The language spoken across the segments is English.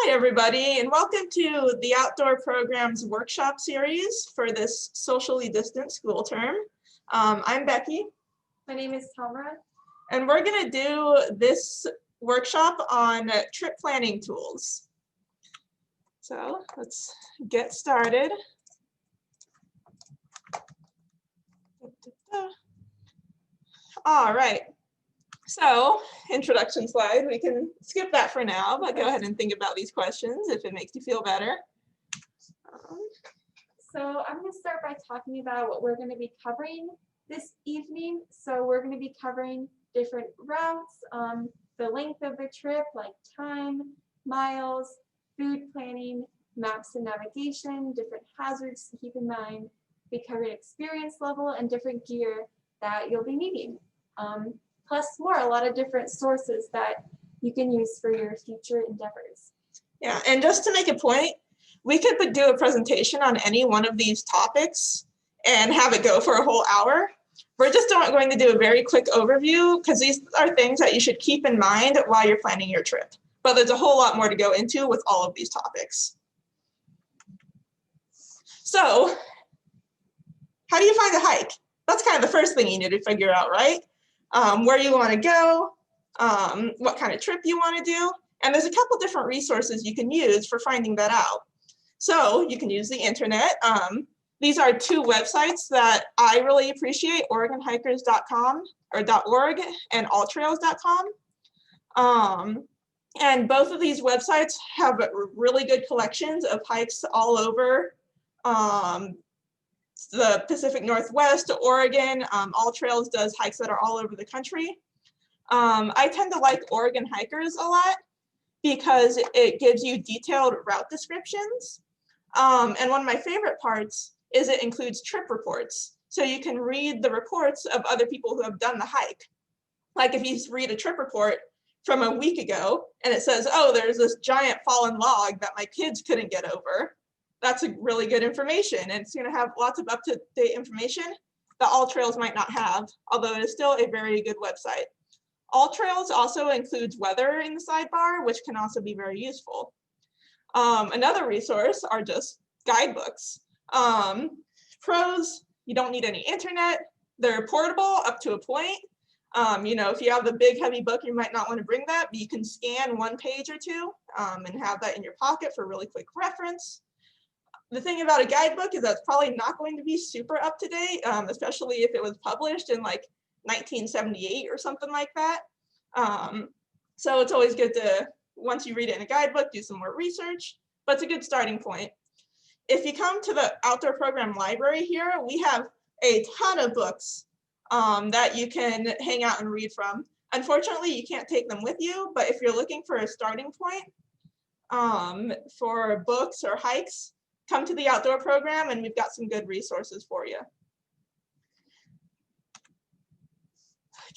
Hi, everybody, and welcome to the Outdoor Programs Workshop Series for this socially distant school term. I'm Becky. My name is Tamra. And we're going to do this workshop on trip planning tools. So let's get started. All right. So, introduction slide, we can skip that for now, but go ahead and think about these questions if it makes you feel better. So I'm going to start by talking about what we're going to be covering this evening. So we're going to be covering different routes, the length of the trip, like time, miles, food planning, maps and navigation, different hazards to keep in mind, be covering experience level and different gear that you'll be needing. Plus more, a lot of different sources that you can use for your future endeavors. Yeah, and just to make a point, we could do a presentation on any one of these topics and have it go for a whole hour. We're just going to do a very quick overview because these are things that you should keep in mind while you're planning your trip. But there's a whole lot more to go into with all of these topics. So, how do you find a hike? That's kind of the first thing you need to figure out, right? Where you want to go, what kind of trip you want to do, and there's a couple different resources you can use for finding that out. So you can use the internet. These are two websites that I really appreciate, OregonHikers.com or .org and alltrails.com. And both of these websites have really good collections of hikes all over the Pacific Northwest, Oregon. All Trails does hikes that are all over the country. I tend to like Oregon Hikers a lot because it gives you detailed route descriptions. And one of my favorite parts is it includes trip reports. So you can read the reports of other people who have done the hike. Like if you read a trip report from a week ago and it says, oh, there's this giant fallen log that my kids couldn't get over. That's a really good information, and it's going to have lots of up-to-date information that All Trails might not have, although it is still a very good website. All Trails also includes weather in the sidebar, which can also be very useful. Another resource are just guidebooks. Pros, you don't need any internet. They're portable up to a point. You know, if you have a big heavy book, you might not want to bring that, but you can scan one page or two and have that in your pocket for really quick reference. The thing about a guidebook is that's probably not going to be super up to date, especially if it was published in like 1978 or something like that. So it's always good to, once you read it in a guidebook, do some more research, but it's a good starting point. If you come to the Outdoor Program Library here, we have a ton of books that you can hang out and read from. Unfortunately, you can't take them with you, but if you're looking for a starting point for books or hikes, come to the Outdoor Program and we've got some good resources for you.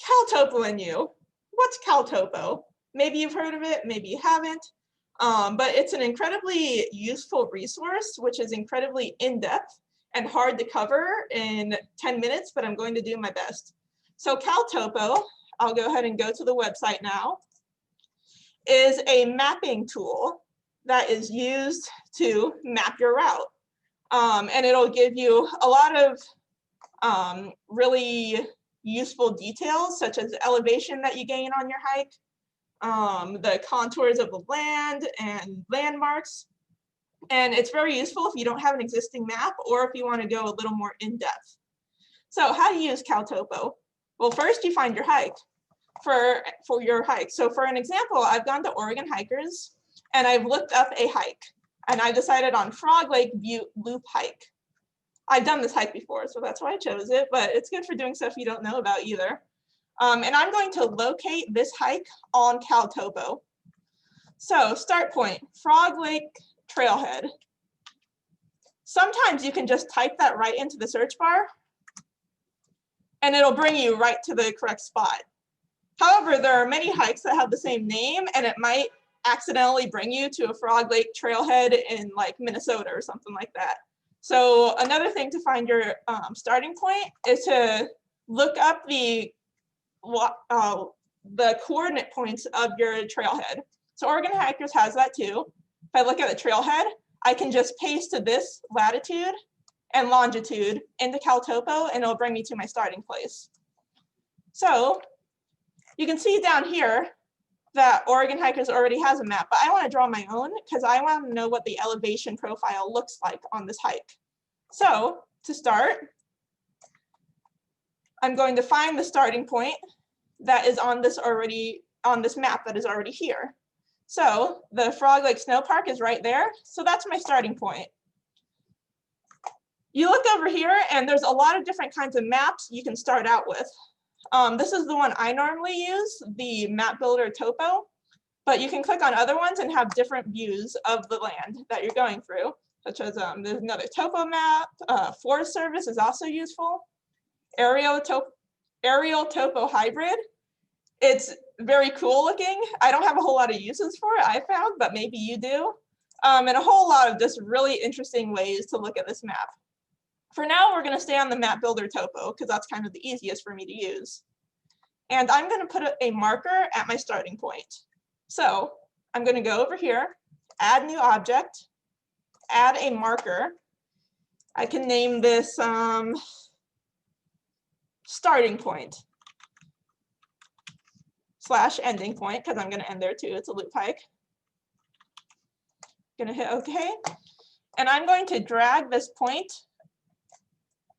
Caltoppo and you. What's Caltoppo? Maybe you've heard of it, maybe you haven't, but it's an incredibly useful resource, which is incredibly in-depth and hard to cover in 10 minutes, but I'm going to do my best. So Caltoppo, I'll go ahead and go to the website now, is a mapping tool that is used to map your route. And it'll give you a lot of really useful details, such as the elevation that you gain on your hike, the contours of the land and landmarks. And it's very useful if you don't have an existing map or if you want to go a little more in depth. So how do you use Caltoppo? Well, first you find your hike for your hike. So for an example, I've gone to Oregon Hikers and I've looked up a hike and I decided on Frog Lake Butte Loop hike. I've done this hike before, so that's why I chose it, but it's good for doing stuff you don't know about either. And I'm going to locate this hike on Caltoppo. So start point, Frog Lake Trailhead. Sometimes you can just type that right into the search bar and it'll bring you right to the correct spot. However, there are many hikes that have the same name and it might accidentally bring you to a Frog Lake Trailhead in like Minnesota or something like that. So another thing to find your starting point is to look up the coordinate points of your trailhead. So Oregon Hikers has that too. If I look at the trailhead, I can just paste this latitude and longitude into Caltoppo, and it'll bring me to my starting place. So you can see down here that Oregon Hikers already has a map, but I want to draw my own because I want to know what the elevation profile looks like on this hike. So to start, I'm going to find the starting point that is on this map that is already here. So the Frog Lake Snow Park is right there. So that's my starting point. You look over here and there's a lot of different kinds of maps you can start out with. This is the one I normally use, the Map Builder Topo, but you can click on other ones and have different views of the land that you're going through, such as there's another topo map. Forest Service is also useful. Aerial Topo Hybrid. It's very cool looking. I don't have a whole lot of uses for it, I found, but maybe you do. And a whole lot of just really interesting ways to look at this map. For now, we're going to stay on the Map Builder Topo because that's kind of the easiest for me to use. And I'm going to put a marker at my starting point. So I'm going to go over here, add new object, add a marker. I can name this starting point / ending point because I'm going to end there too. It's a loop hike. Going to hit OK. And I'm going to drag this point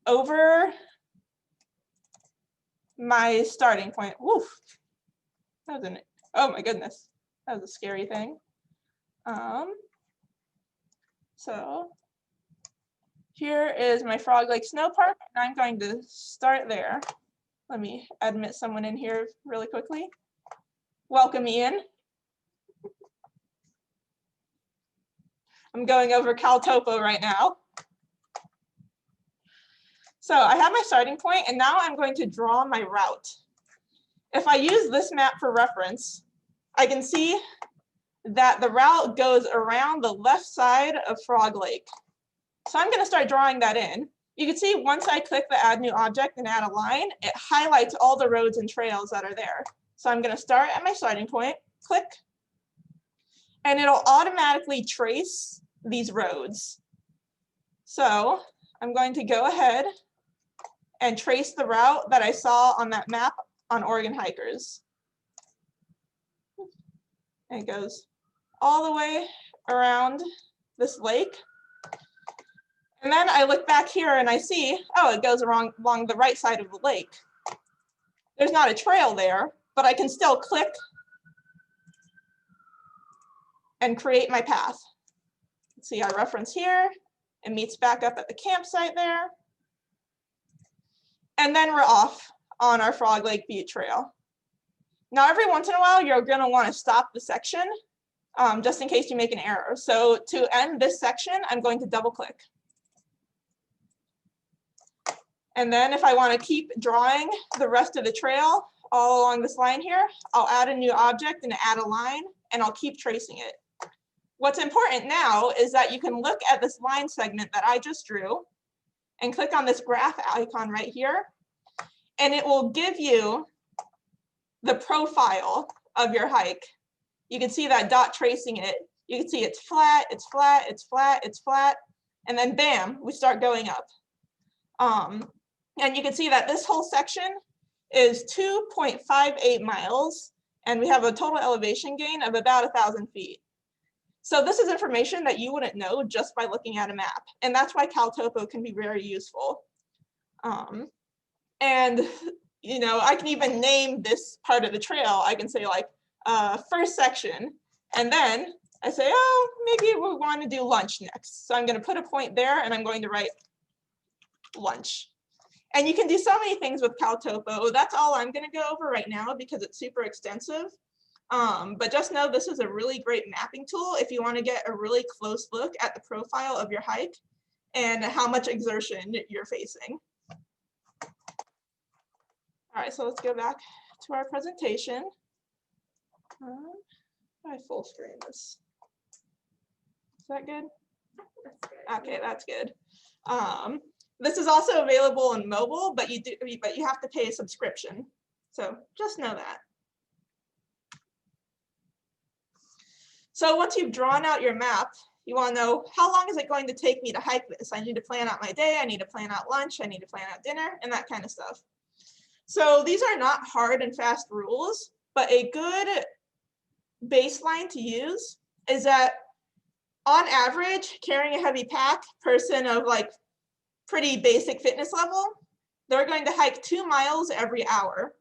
over my starting point. Woof. That was oh my goodness. That was a scary thing. So here is my Frog Lake Snow Park, and I'm going to start there. Let me admit someone in here really quickly. Welcome, Ian. I'm going over Caltoppo right now. So I have my starting point, and now I'm going to draw my route. If I use this map for reference, I can see that the route goes around the left side of Frog Lake. So I'm going to start drawing that in. You can see once I click the Add New Object and add a line, it highlights all the roads and trails that are there. So I'm going to start at my starting point, click, and it'll automatically trace these roads. So I'm going to go ahead and trace the route that I saw on that map on Oregon Hikers. And it goes all the way around this lake. And then I look back here and I see, oh, it goes along the right side of the lake. There's not a trail there, but I can still click and create my path. See our reference here. It meets back up at the campsite there. And then we're off on our Frog Lake Butte Trail. Now, every once in a while, you're going to want to stop the section just in case you make an error. So to end this section, I'm going to double click. And then if I want to keep drawing the rest of the trail all along this line here, I'll add a new object and add a line, and I'll keep tracing it. What's important now is that you can look at this line segment that I just drew and click on this graph icon right here, and it will give you the profile of your hike. You can see that dot tracing it. You can see it's flat, it's flat, it's flat, it's flat, and then bam, we start going up. And you can see that this whole section is 2.58 miles, and we have a total elevation gain of about 1,000 feet. So this is information that you wouldn't know just by looking at a map, and that's why Caltoppo can be very useful. And you know, I can even name this part of the trail. I can say like first section, and then I say, oh, maybe we want to do lunch next. So I'm going to put a point there, and I'm going to write lunch. And you can do so many things with Caltoppo. That's all I'm going to go over right now because it's super extensive. But just know this is a really great mapping tool if you want to get a really close look at the profile of your hike and how much exertion you're facing. All right, so let's go back to our presentation. I full screen this. Is that good? That's good. Okay, that's good. This is also available in mobile, but you have to pay a subscription. So just know that. So once you've drawn out your map, you want to know, how long is it going to take me to hike this? I need to plan out my day, I need to plan out lunch, I need to plan out dinner, and that kind of stuff. So these are not hard and fast rules, but a good baseline to use is that on average, carrying a heavy pack, person of like pretty basic fitness level, they're going to hike 2 miles every hour.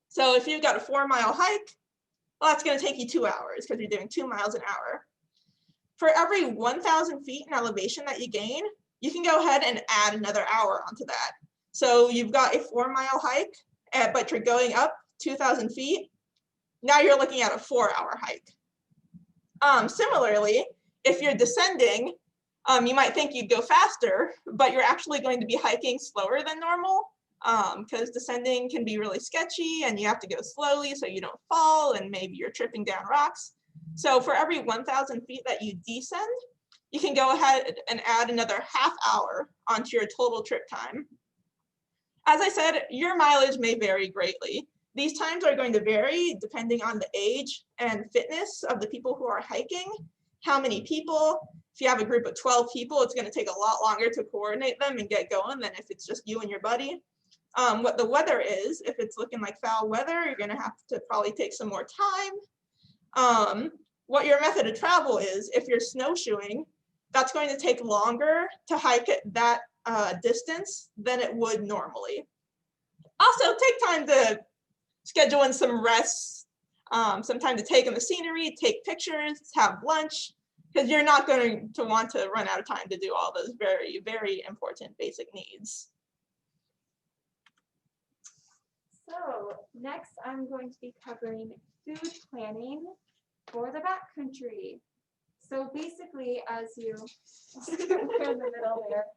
So if you've got a 4-mile hike, well, that's going to take you 2 hours because you're doing 2 miles an hour. For every 1,000 feet in elevation that you gain, you can go ahead and add another hour onto that. So you've got a 4-mile hike, but you're going up 2,000 feet. Now you're looking at a 4-hour hike. Similarly, if you're descending, you might think you'd go faster, but you're actually going to be hiking slower than normal because descending can be really sketchy and you have to go slowly so you don't fall and maybe you're tripping down rocks. So for every 1,000 feet that you descend, you can go ahead and add another ½ hour onto your total trip time. As I said, your mileage may vary greatly. These times are going to vary depending on the age and fitness of the people who are hiking, how many people. If you have a group of 12 people, it's going to take a lot longer to coordinate them and get going than if it's just you and your buddy. What the weather is, if it's looking like foul weather, you're going to have to probably take some more time. What your method of travel is, if you're snowshoeing, that's going to take longer to hike at that distance than it would normally. Also, take time to schedule in some rests, some time to take in the scenery, take pictures, have lunch, because you're not going to want to run out of time to do all those very, very important basic needs. So next I'm going to be covering food planning for the backcountry. So basically, as you in the middle there,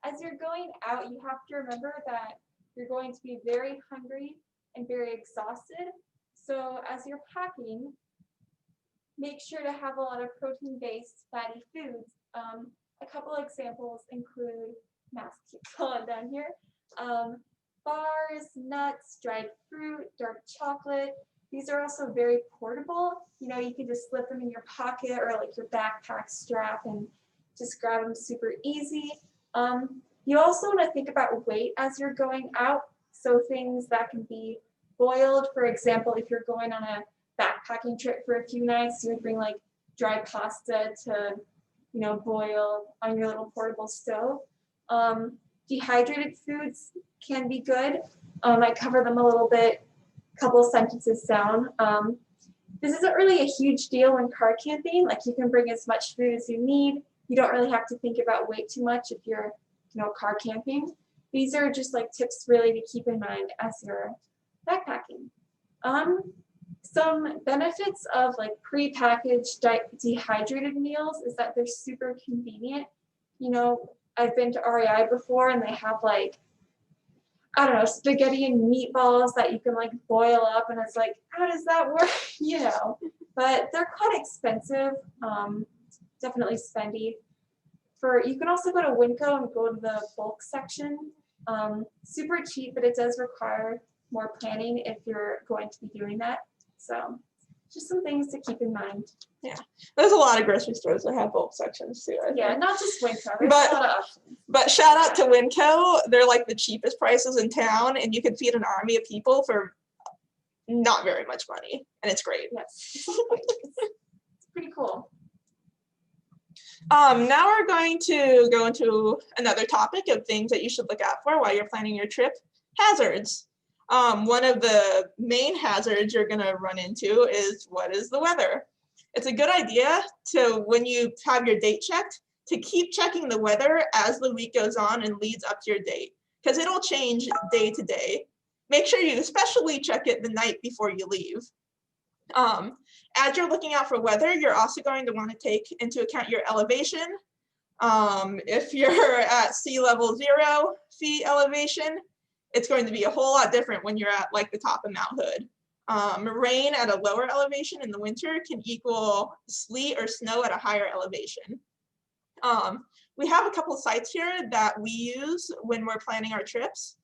as you're going out, you have to remember that you're going to be very hungry and very exhausted. So as you're packing, make sure to have a lot of protein-based fatty foods. A couple examples include mashed potato down here, bars, nuts, dried fruit, dark chocolate. These are also very portable. You know, you can just slip them in your pocket or like your backpack strap and just grab them super easy. You also want to think about weight as you're going out. So things that can be boiled, for example, if you're going on a backpacking trip for a few nights, you would bring like dry pasta to, you know, boil on your little portable stove. Dehydrated foods can be good. I cover them a little bit, a couple sentences down. This isn't really a huge deal when car camping. Like you can bring as much food as you need. You don't really have to think about weight too much if you're, you know, car camping. These are just like tips really to keep in mind as you're backpacking. Some benefits of like pre-packaged dehydrated meals is that they're super convenient. You know, I've been to REI before and they have like, I don't know, spaghetti and meatballs that you can like boil up, and it's like, how does that work? You know, but they're quite expensive, definitely spendy. You can also go to Winco and go to the bulk section. Super cheap, but it does require more planning if you're going to be doing that. So just some things to keep in mind. Yeah, there's a lot of grocery stores that have bulk sections too. Yeah, not just Winco. There's a lot of options. But shout out to Winco. They're like the cheapest prices in town, and you can feed an army of people for not very much money, and it's great. Yes, it's pretty cool. Now we're going to go into another topic of things that you should look out for while you're planning your trip: hazards. One of the main hazards you're going to run into is, what is the weather? It's a good idea to, when you have your date checked, to keep checking the weather as the week goes on and leads up to your date, because it'll change day to day. Make sure you especially check it the night before you leave. As you're looking out for weather, you're also going to want to take into account your elevation. If you're at sea level 0 feet elevation, it's going to be a whole lot different when you're at like the top of Mount Hood. Rain at a lower elevation in the winter can equal sleet or snow at a higher elevation. We have a couple of sites here that we use when we're planning our trips.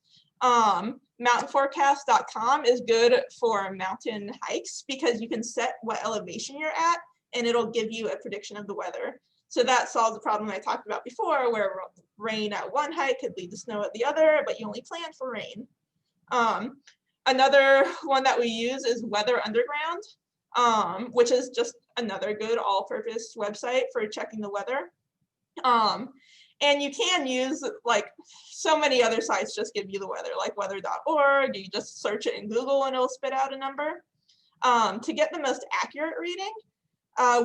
Mountainforecast.com is good for mountain hikes because you can set what elevation you're at and it'll give you a prediction of the weather. So that solves the problem I talked about before, where rain at one hike could lead to snow at the other, but you only planned for rain. Another one that we use is Weather Underground, which is just another good all-purpose website for checking the weather. And you can use, like, so many other sites just give you the weather, like weather.org. You just search it in Google and it'll spit out a number. To get the most accurate reading,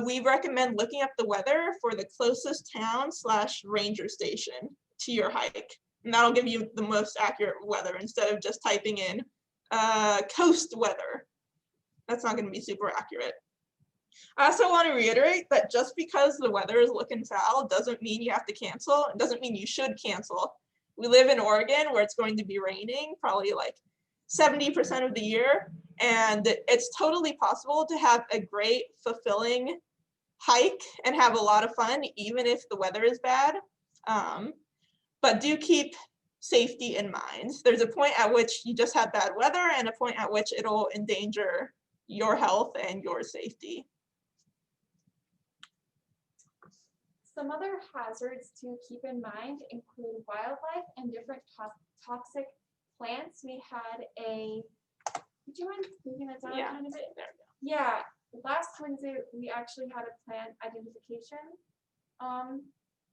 we recommend looking up the weather for the closest town/ranger station to your hike. And that'll give you the most accurate weather instead of just typing in coast weather. That's not going to be super accurate. I also want to reiterate that just because the weather is looking foul doesn't mean you have to cancel. It doesn't mean you should cancel. We live in Oregon where it's going to be raining probably like 70% of the year. And it's totally possible to have a great, fulfilling hike and have a lot of fun, even if the weather is bad. But do keep safety in mind. There's a point at which you just have bad weather and a point at which it'll endanger your health and your safety. Some other hazards to keep in mind include wildlife and different toxic plants. We had a, would you mind moving that down a bit? There we go. Yeah, last Wednesday we actually had a plant identification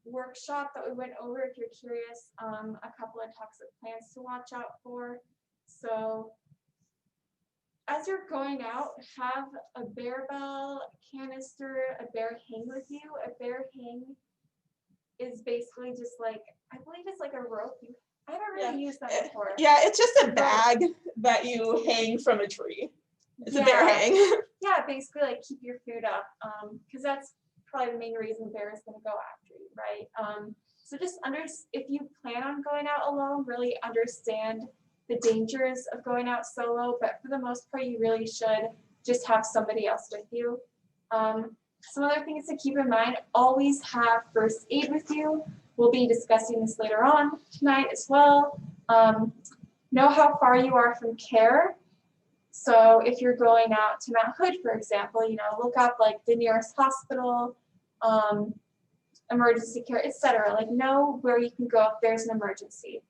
workshop that we went over. If you're curious, a couple of toxic plants to watch out for. So as you're going out, have a bear bell canister, a bear hang with you. A bear hang is basically just like, I believe it's like a rope. I haven't really used that before. Yeah, it's just a bag that you hang from a tree. It's a bear hang. Yeah, basically like keep your food up, because that's probably the main reason bear is going to go after you, right? So just if you plan on going out alone, really understand the dangers of going out solo, but for the most part, you really should just have somebody else with you. Some other things to keep in mind, always have first aid with you. We'll be discussing this later on tonight as well. Know how far you are from care. So if you're going out to Mount Hood, for example, look up like the nearest hospital, emergency care, etc. Like know where you can go if there's an emergency.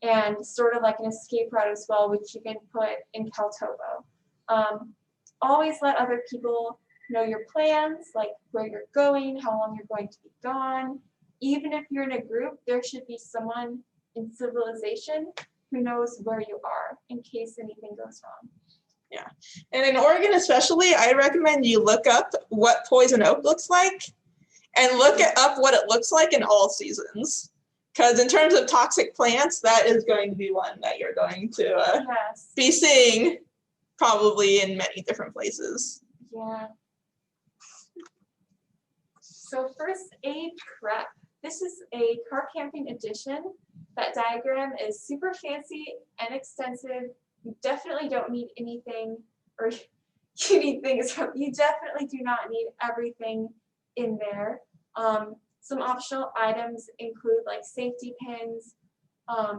And sort of like an escape route as well, which you can put in Caltoppo. Always let other people know your plans, like where you're going, how long you're going to be gone. Even if you're in a group, there should be someone in civilization who knows where you are in case anything goes wrong. Yeah, and in Oregon especially, I recommend you look up what poison oak looks like and look up what it looks like in all seasons. Because in terms of toxic plants, that is going to be one that you're going to be seeing probably in many different places. Yeah. So first aid prep. This is a car camping edition. That diagram is super fancy and extensive. You definitely don't need anything, or you need things. You definitely do not need everything in there. Some optional items include like safety pins. I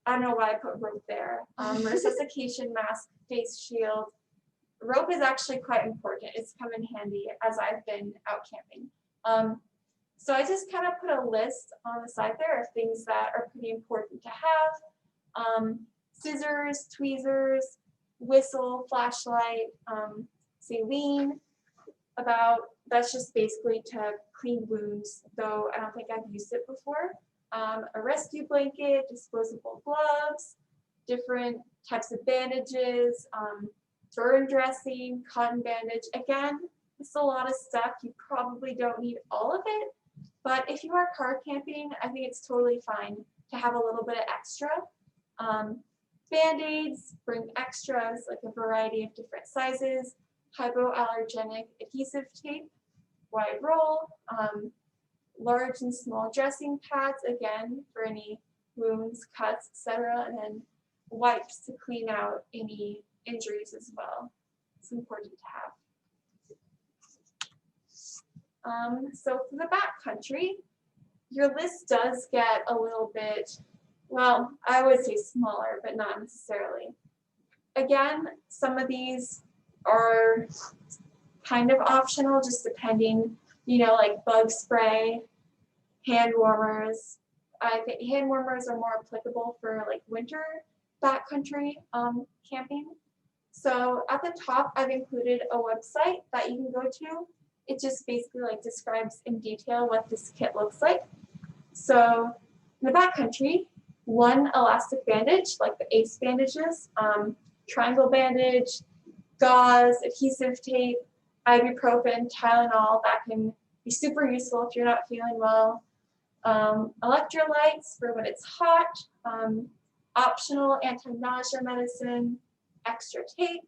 don't know why I put rope there. Resuscitation mask, face shield. Rope is actually quite important. It's come in handy as I've been out camping. So I just kind of put a list on the side there of things that are pretty important to have. Scissors, tweezers, whistle, flashlight, saline. That's just basically to clean wounds, though I don't think I've used it before. A rescue blanket, disposable gloves, different types of bandages, burn dressing, cotton bandage. Again, it's a lot of stuff. You probably don't need all of it, but if you are car camping, I think it's totally fine to have a little bit of extra. Band-aids, bring extras, like a variety of different sizes, hypoallergenic adhesive tape, wide roll, large and small dressing pads, again, for any wounds, cuts, etc., and then wipes to clean out any injuries as well. It's important to have. So for the backcountry, your list does get a little bit, well, I would say smaller, but not necessarily. Again, some of these are kind of optional, just depending, you know, like bug spray, hand warmers. I think hand warmers are more applicable for like winter backcountry camping. So at the top, I've included a website that you can go to. It just basically like describes in detail what this kit looks like. So in the backcountry, one elastic bandage, like the ACE bandages, triangle bandage, gauze, adhesive tape, ibuprofen, Tylenol, that can be super useful if you're not feeling well. Electrolytes for when it's hot, optional anti-nausea medicine, extra tape.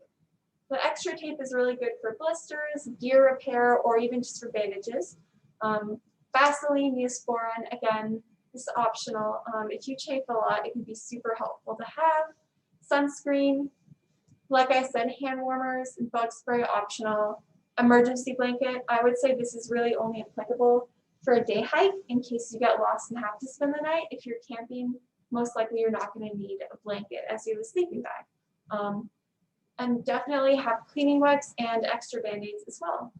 The extra tape is really good for blisters, gear repair, or even just for bandages. Vaseline, Neosporin, again, is optional. If you chafe a lot, it can be super helpful to have. Sunscreen, like I said, hand warmers and bug spray optional. Emergency blanket, I would say this is really only applicable for a day hike in case you get lost and have to spend the night. If you're camping, most likely you're not going to need a blanket as you have a sleeping bag. And definitely have cleaning wipes and extra band-aids as well.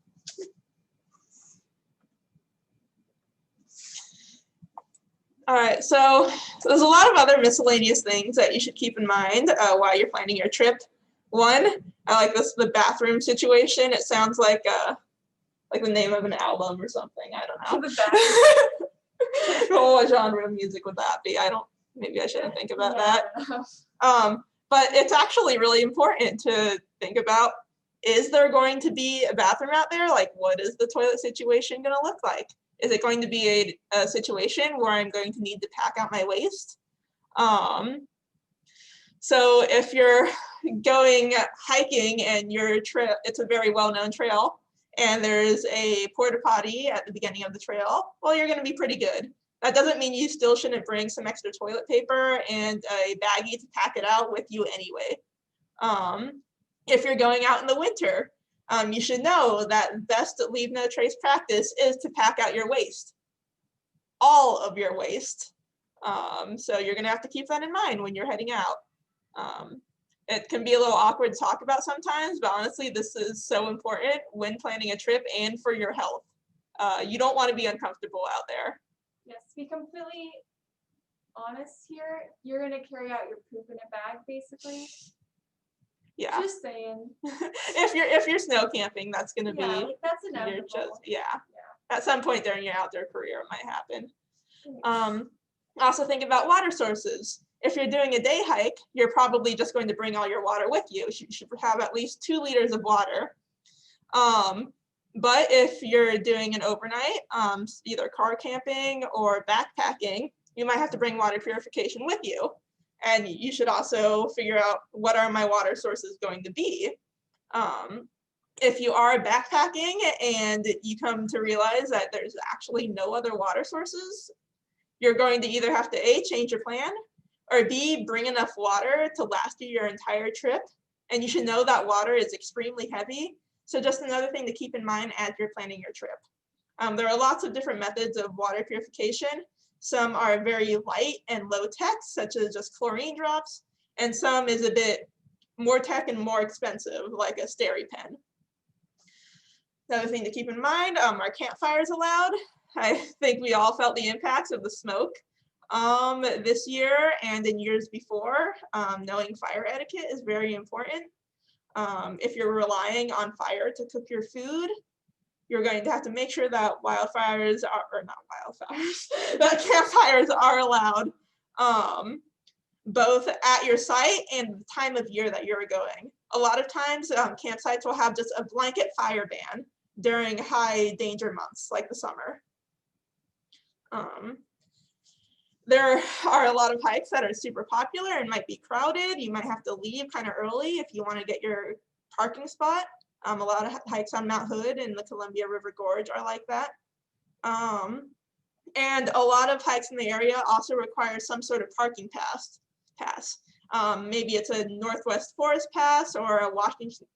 All right, so there's a lot of other miscellaneous things that you should keep in mind while you're planning your trip. One, I like this, the bathroom situation. It sounds like the name of an album or something. I don't know. What genre of music would that be? Maybe I shouldn't think about that. But it's actually really important to think about, is there going to be a bathroom out there? Like, what is the toilet situation going to look like? Is it going to be a situation where I'm going to need to pack out my waste? So if you're going hiking and your trail, it's a very well-known trail, and there's a porta potty at the beginning of the trail, well, you're going to be pretty good. That doesn't mean you still shouldn't bring some extra toilet paper and a baggie to pack it out with you anyway. If you're going out in the winter, you should know that best leave no trace practice is to pack out your waste. All of your waste. So you're gonna have to keep that in mind when you're heading out. It can be a little awkward to talk about sometimes, but honestly, this is so important when planning a trip and for your health. You don't want to be uncomfortable out there. Yes, to be completely honest here, you're gonna carry out your poop in a bag, basically. Yeah. Just saying. if you're snow camping, that's gonna be. Like, that's inevitable. At some point during your outdoor career, it might happen. Also think about water sources. If you're doing a day hike, you're probably just going to bring all your water with you. You should have at least 2 liters of water. But if you're doing an overnight, either car camping or backpacking, you might have to bring water purification with you. And you should also figure out, what are my water sources going to be? If you are backpacking and you come to realize that there's actually no other water sources, you're going to either have to A, change your plan, or B, bring enough water to last you your entire trip. And you should know that water is extremely heavy. So just another thing to keep in mind as you're planning your trip. There are lots of different methods of water purification. Some are very light and low tech, such as just chlorine drops, and some is a bit more tech and more expensive, like a SteriPen. Another thing to keep in mind, are campfires allowed? I think we all felt the impacts of the smoke this year and in years before. Knowing fire etiquette is very important. If you're relying on fire to cook your food, you're going to have to make sure that wildfires are, or not wildfires, that campfires are allowed, both at your site and the time of year that you're going. A lot of times, campsites will have just a blanket fire ban during high danger months, like the summer. There are a lot of hikes that are super popular and might be crowded. You might have to leave kind of early if you want to get your parking spot. A lot of hikes on Mount Hood and the Columbia River Gorge are like that. And a lot of hikes in the area also require some sort of parking pass. Maybe it's a Northwest Forest Pass or a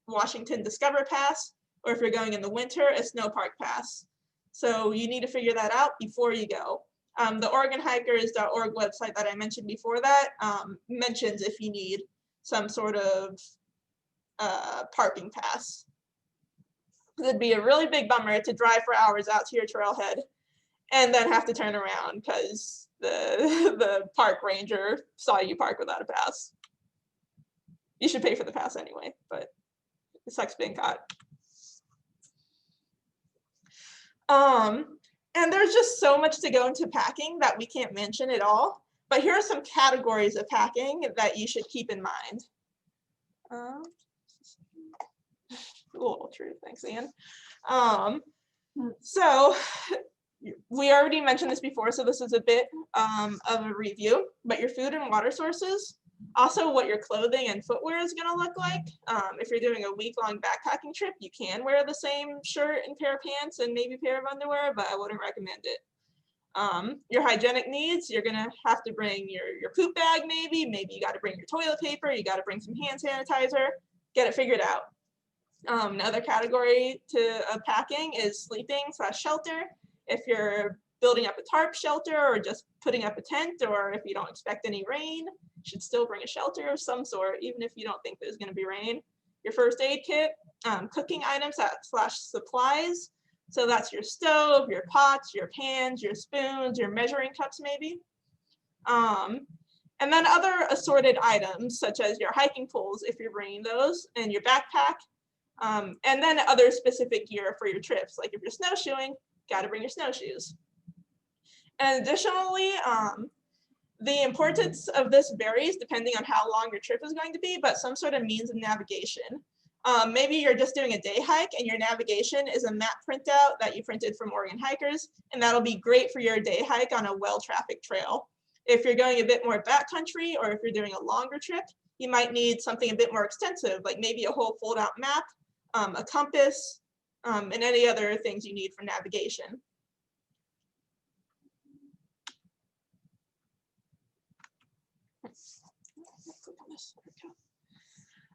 Washington Discover Pass, or if you're going in the winter, a Snow Park Pass. So you need to figure that out before you go. The OregonHikers.org website that I mentioned before that mentions if you need some sort of parking pass. It'd be a really big bummer to drive for hours out to your trailhead and then have to turn around because the park ranger saw you park without a pass. You should pay for the pass anyway, but it sucks being caught. And there's just so much to go into packing that we can't mention at all. But here are some categories of packing that you should keep in mind. Cool, true, thanks, Ian. So we already mentioned this before, so this is a bit of a review, but your food and water sources, also what your clothing and footwear is gonna look like. If you're doing a week-long backpacking trip, you can wear the same shirt and pair of pants and maybe pair of underwear, but I wouldn't recommend it. Your hygienic needs, you're gonna have to bring your poop bag maybe you gotta bring your toilet paper, you gotta bring some hand sanitizer, get it figured out. Another category of packing is sleeping/shelter. If you're building up a tarp shelter or just putting up a tent, or if you don't expect any rain, you should still bring a shelter of some sort, even if you don't think there's gonna be rain. Your first aid kit, cooking items / supplies. So that's your stove, your pots, your pans, your spoons, your measuring cups maybe. And then other assorted items such as your hiking poles if you're bringing those, and your backpack. And then other specific gear for your trips, like if you're snowshoeing, got to bring your snowshoes. And additionally, the importance of this varies depending on how long your trip is going to be, but some sort of means of navigation. Maybe you're just doing a day hike and your navigation is a map printout that you printed from Oregon Hikers, and that'll be great for your day hike on a well-trafficked trail. If you're going a bit more backcountry, or if you're doing a longer trip, you might need something a bit more extensive, like maybe a whole fold-out map, a compass, and any other things you need for navigation.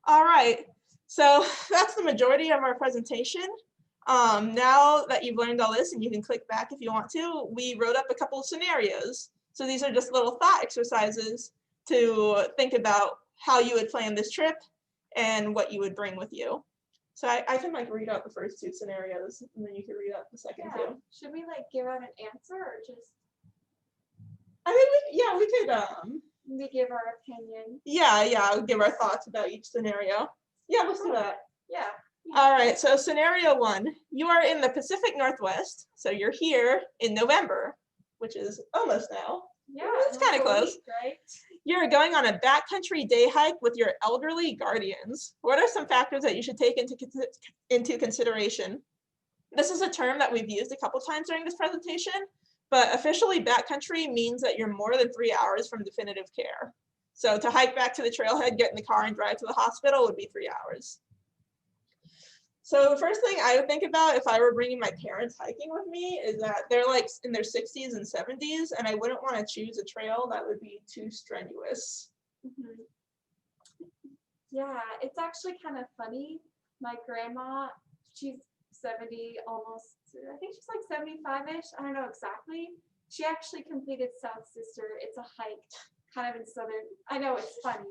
All right, so that's the majority of our presentation. Now that you've learned all this, and you can click back if you want to, we wrote up a couple of scenarios. So these are just little thought exercises to think about how you would plan this trip and what you would bring with you. So I can like read out the first two scenarios, and then you can read out the second two. Should we like give out an answer or just? I mean, we could. We give our opinion. Yeah, give our thoughts about each scenario. Yeah, let's do that. Yeah. All right, so scenario one, you are in the Pacific Northwest, so you're here in November, which is almost now. Yeah, it's kind of close. Week, right? You're going on a backcountry day hike with your elderly guardians. What are some factors that you should take into consideration? This is a term that we've used a couple times during this presentation, but officially backcountry means that you're more than 3 hours from definitive care. So to hike back to the trailhead, get in the car and drive to the hospital would be 3 hours. So the first thing I would think about if I were bringing my parents hiking with me is that they're like in their 60s and 70s, and I wouldn't want to choose a trail that would be too strenuous. Mm-hmm. Yeah, it's actually kind of funny. My grandma, she's 70, almost, I think she's like 75-ish. I don't know exactly. She actually completed South Sister. It's a hike kind of in southern. I know, it's funny.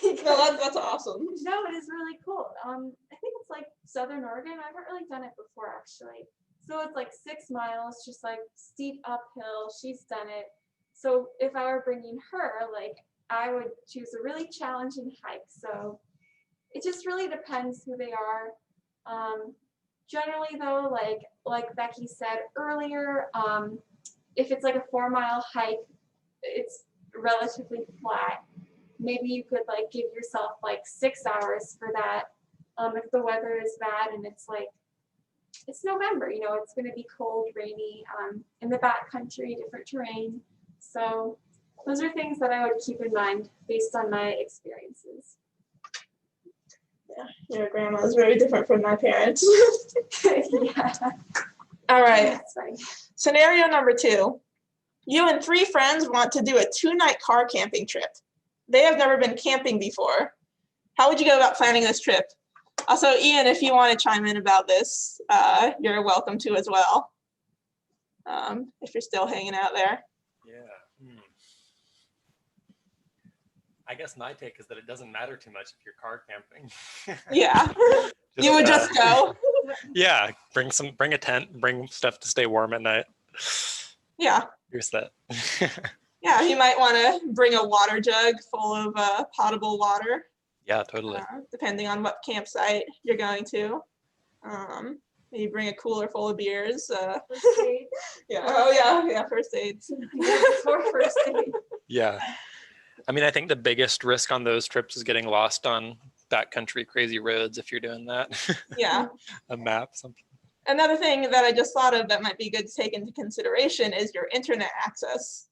No, that's awesome. No, it is really cool. I think it's like Southern Oregon. I haven't really done it before actually. So it's like 6 miles, just like steep uphill. She's done it. So if I were bringing her, like I would choose a really challenging hike. So it just really depends who they are. Generally though, like Becky said earlier, if it's like a 4-mile hike, it's relatively flat. Maybe you could like give yourself like 6 hours for that. If the weather is bad and it's like, it's November, you know, it's going to be cold, rainy, in the backcountry, different terrain. So those are things that I would keep in mind based on my experiences. Yeah, your grandma is very different from my parents. Yeah. All right. That's right. Scenario number 2. You and 3 friends want to do a 2-night car camping trip. They have never been camping before. How would you go about planning this trip? Also, Ian, if you want to chime in about this, you're welcome to as well. If you're still hanging out there. Yeah. I guess my take is that it doesn't matter too much if you're car camping. Yeah. You would just go. Yeah, bring a tent, bring stuff to stay warm at night. Yeah. Here's that. Yeah, you might want to bring a water jug full of potable water, Yeah, totally. depending on what campsite you're going to. Maybe bring a cooler full of beers. First aid. Yeah. First Oh aid. yeah, first aids. Before first aid. Yeah. I mean, I think the biggest risk on those trips is getting lost on backcountry crazy roads if you're doing that. Yeah. A map, something. Another thing that I just thought of that might be good to take into consideration is your internet access.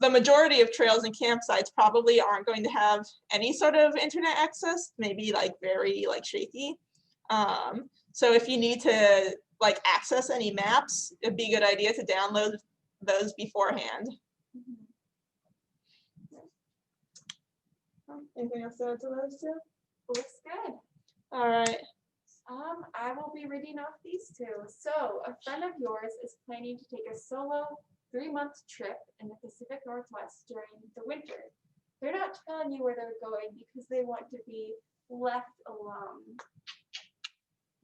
The majority of trails and campsites probably aren't going to have any sort of internet access, maybe like very like shaky. So if you need to like access any maps, it'd be a good idea to download those beforehand. Anything else to add to those two? Looks good. All right. I will be reading off these two. So a friend of yours is planning to take a solo 3-month trip in the Pacific Northwest during the winter. They're not telling you where they're going because they want to be left alone.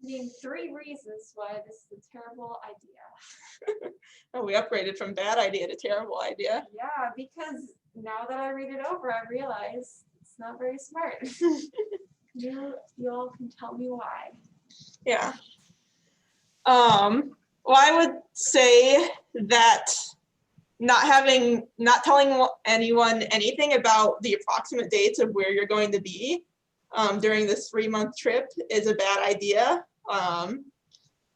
Name 3 reasons why this is a terrible idea. Oh, we upgraded from bad idea to terrible idea. Yeah, because now that I read it over, I realize it's not very smart. Y'all can tell me why. Yeah. Well, I would say that not telling anyone anything about the approximate dates of where you're going to be during this 3-month trip is a bad idea.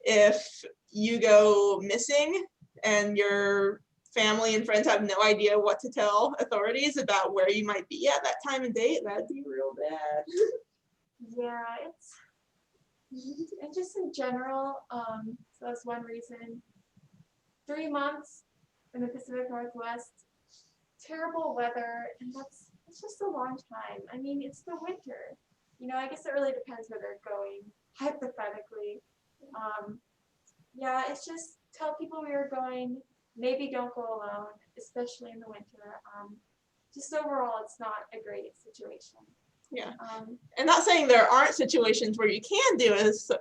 If you go missing and your family and friends have no idea what to tell authorities about where you might be at that time and date, that'd be real bad. Yeah, and just in general, so that's one reason. 3 months in the Pacific Northwest, terrible weather, and it's just a long time. I mean, it's the winter. I guess it really depends where they're going, hypothetically. Yeah, it's just tell people where you're going. Maybe don't go alone, especially in the winter. Just overall, it's not a great situation. Yeah. And not saying there aren't situations where you can do this, so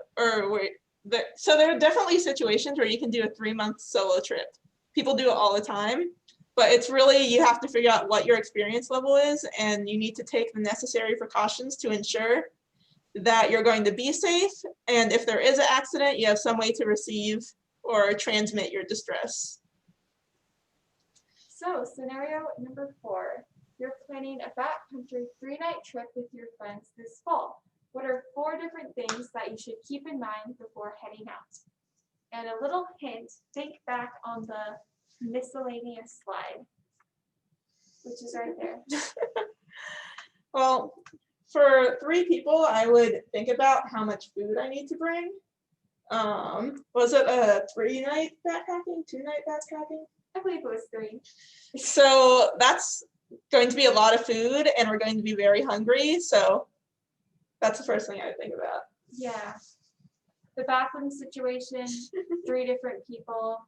there are definitely situations where you can do a 3-month solo trip. People do it all the time, but it's really, you have to figure out what your experience level is, and you need to take the necessary precautions to ensure that you're going to be safe. And if there is an accident, you have some way to receive or transmit your distress. So scenario number 4. You're planning a backcountry 3-night trip with your friends this fall. What are 4 different things that you should keep in mind before heading out? And a little hint, think back on the miscellaneous slide, which is right there. Well, for 3 people, I would think about how much food I need to bring. Was it a 3-night backpacking, 2-night backpacking? I believe it was 3. So that's going to be a lot of food, and we're going to be very hungry. So that's the first thing I would think about. Yeah. The bathroom situation, 3 different people.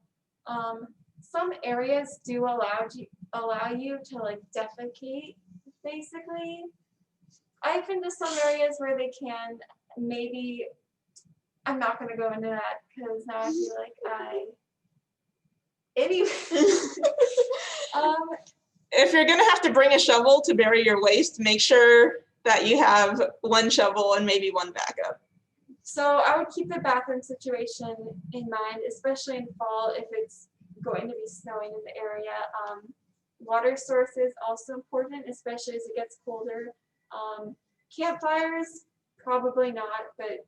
Some areas do allow you to like defecate, basically. I've been to some areas where they can. Maybe I'm not gonna go into that because now I feel like anyway. If you're gonna have to bring a shovel to bury your waste, make sure that you have 1 shovel and maybe 1 backup. So I would keep the bathroom situation in mind, especially in fall if it's going to be snowing in the area. Water sources also important, especially as it gets colder. Campfires, probably not, but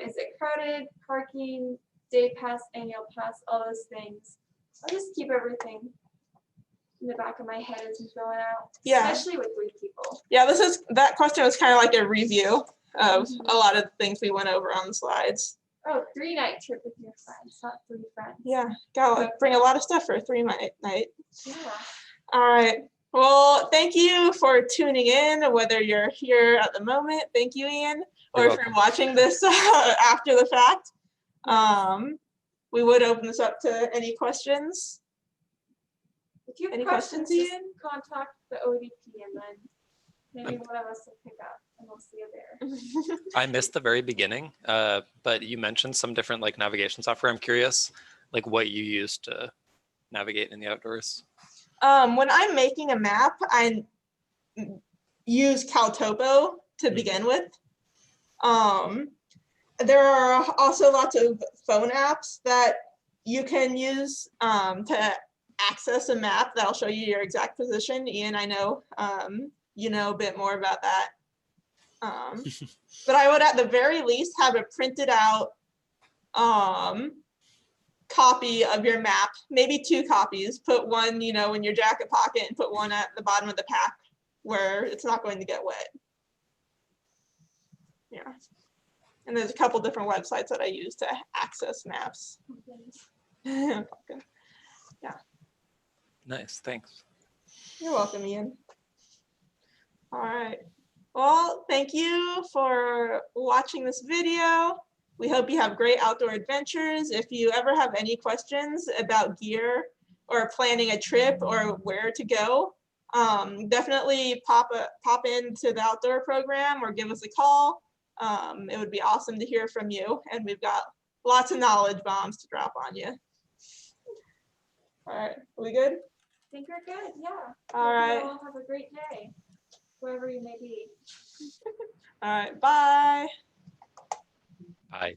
is it crowded? Parking, day pass, annual pass, all those things. I'll just keep everything in the back of my head as I'm filling out, especially with 3 people. Yeah, that question was kind of like a review of a lot of the things we went over on the slides. Oh, 3-night trip with your friends, not 3 friends. Yeah, gotta bring a lot of stuff for a 3-night night. Yeah. All right. Well, thank you for tuning in, whether you're here at the moment. Thank you, Ian. Or if you're watching this after the fact. We would open this up to any questions. If you have Any questions, questions, just Ian? contact the ODP and then maybe one of us will pick up. and we'll see a bear. I missed the very beginning, but you mentioned some different like navigation software. I'm curious, like what you use to navigate in the outdoors. When I'm making a map, I use Caltoppo to begin with. There are also lots of phone apps that you can use to access a map that'll show you your exact position. Ian, I know you know a bit more about that. But I would at the very least have a printed out copy of your map, maybe 2 copies. Put one, you know, in your jacket pocket and put one at the bottom of the pack where it's not going to get wet. Yeah. And there's a couple different websites that I use to access maps. Yeah. Nice, thanks. You're welcome, Ian. All right. Well, thank you for watching this video. We hope you have great outdoor adventures. If you ever have any questions about gear or planning a trip or where to go, definitely pop into the outdoor program or give us a call. It would be awesome to hear from you, and we've got lots of knowledge bombs to drop on you. All right, are we good? I think we're good, yeah. All right. Hope you all have a great day, wherever you may be. All right, bye. Bye.